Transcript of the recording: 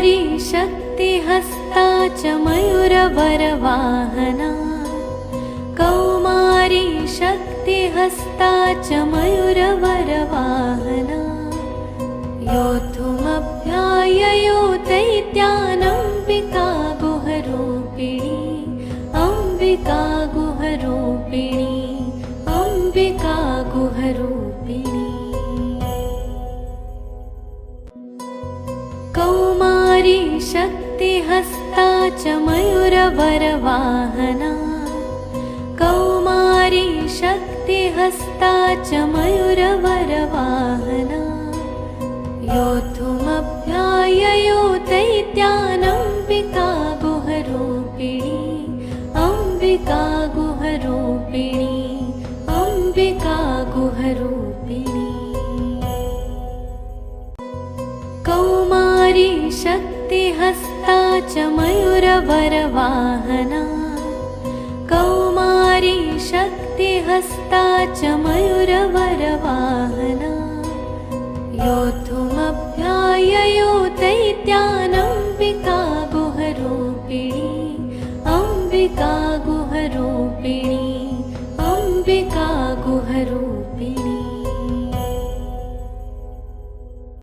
कौमारी शक्तिहस्ता च मयूरवरवाहना कौमारी शक्तिहस्ता च मयूरवरवाहना योद्धुमभ्याययो दैत्यानम्बिका गुहरूपिणी अम्बिका गुहरूपिणी अम्बिका गुहरूपिणी कौमारी शक्तिहस्ता च मयूरवरवाहना कौमारी शक्तिहस्ता च मयूरवरवाहना योद्धुमभ्याययो दैत्यानम्बिका गुहरूपिणी अम्बिका गुहरूपिणी अम्बिका गुहरूपिणी कौमारी शक्तिहस्ता च मयूरवरवाहना कौमारी शक्तिहस्ता च मयूरवरवाहना योद्धुमभ्याययो दैत्यानम्बिका गुहरूपिणी अम्बिका गुहरूपिणी अम्बिका गुहरूपिणी